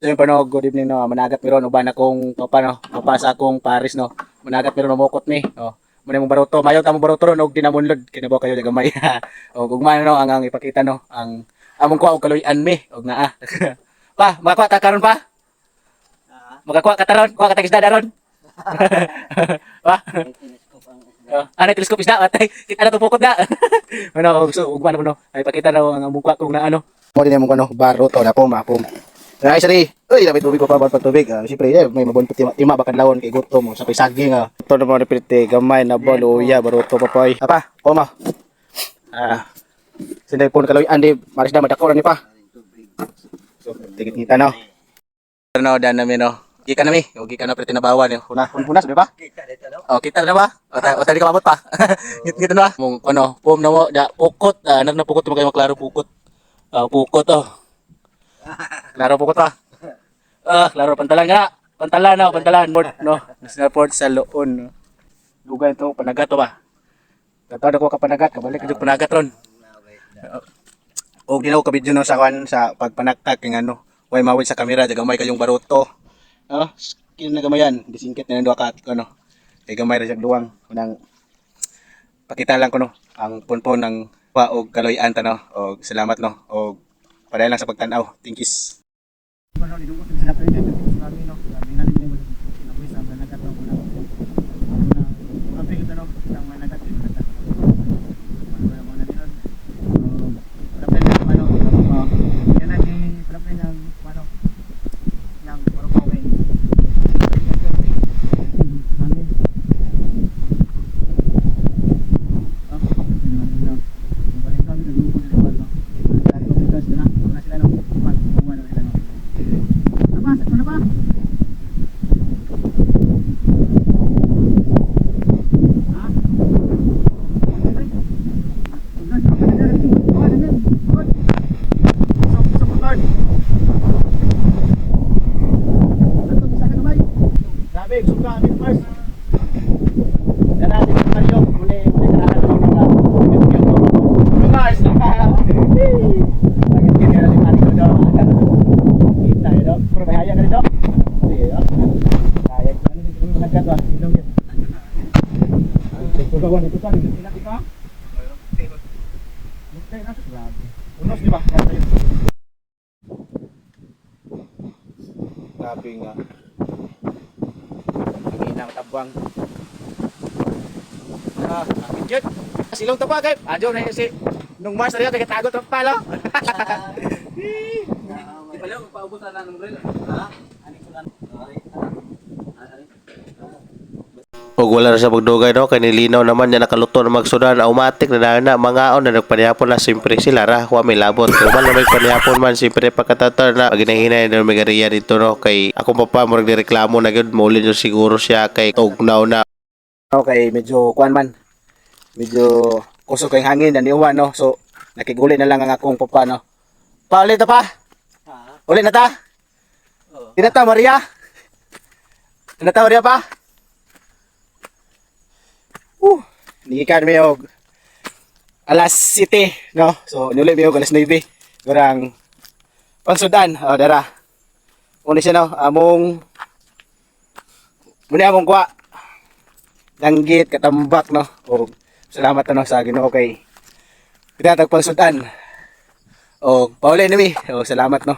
So yun pa no, good evening no, managat mi ron uban akong papa no, papa sa akong Paris no. Managat mi ron umukot mi. Oh. Muna mong baruto, mayo ta mong baruto ron og dinamunlod kinabaw kayo gamay. Og ugma no ang ipakita no, ang among kuha og kaluyan mi og naa. Pa, makakuha ta karon pa? Makakuha ka taron, kuha ka tag isda daron. Pa. Ano teleskop isda atay kita na tupukod na. Ano so ugma no, ay pakita daw ang among kuha kung na ano. Mo din among ano, baruto na po mapom. Ay, sorry. Uy, dapat tubig ko pa bawat pagtubig. Siyempre, may mabuntot tima bakad lawon kay gutom sa pisaging. Ito na mga repite, gamay na bol, uya, baruto pa poy. Apa, koma. Sinday po nakaloy, andi, maris na madako ni pa. So, tigit kita no. No, dan namin no. Gikan nami, o gikan na prete na bawan yo. Punas di ba? Kita dito no. Oh, kita na ba? O tadi ka mabot pa. Git na. Mong ano, pom na mo, da pukot, na pukot mo kayo maklaro pukot. Pukot oh. Klaro po ko ta. Klaro pantalan nga. Pantalan board no. National port sa Loon no. Dugay to panagat to ba. Tato ko ka panagat, kabalik jud panagat ron. Og dinaw ka video no sa kan sa pagpanaktak king ano. Way mawid sa kamera daga may kayong baruto. Skin na gamayan, disingkit na duha ka ano. Kay gamay ra siya duwang unang pakita lang ko no ang punpon ng wa og kaloy-an ta no. Og salamat no. Og padayong lang sa pagtanaw. Thank you. Ano ni dugod sila pwede dito sa kami no. Kami na din mo sinabi sa nagat no muna. Ang pigit no ang nagat din nagat. Ano mo na dinon. Dapat lang ano. Yan na di dapat lang ano. Yang puro ko kay. Gawan itu kan nanti ka. Unos di ba? Grabe nga. Ang inang tabwang. Akin yun. Silong to pa kay. Adyo na si nung Mars na kay tago to palo. Di pala magpaubusan na ng rel. Ha? Ani ko lang. Og wala na siya magdugay no kay nilinaw naman niya nakaluto na magsudan automatic na mga on na nagpanihapon na simpre sila ra wa may labot man na nagpanihapon man simpre pagkatatar na ginahinay na megariya dito no kay ako papa mo nagreklamo na gyud maulin yo siguro siya kay tugnaw na okay medyo kuan man medyo kusog kay hangin na niuwan no so nakiguli na lang ang akong papa no paulit na pa ulit na ta tinata Maria pa Nigikan mi og alas 7 no. So nuli mi og alas 9. Gurang pangsudan dara. Uni siya no among muni among kuha. Danggit katambak no. Og salamat no sa Ginoo kay pinatag pangsudan. Og pauli nami. Og salamat no.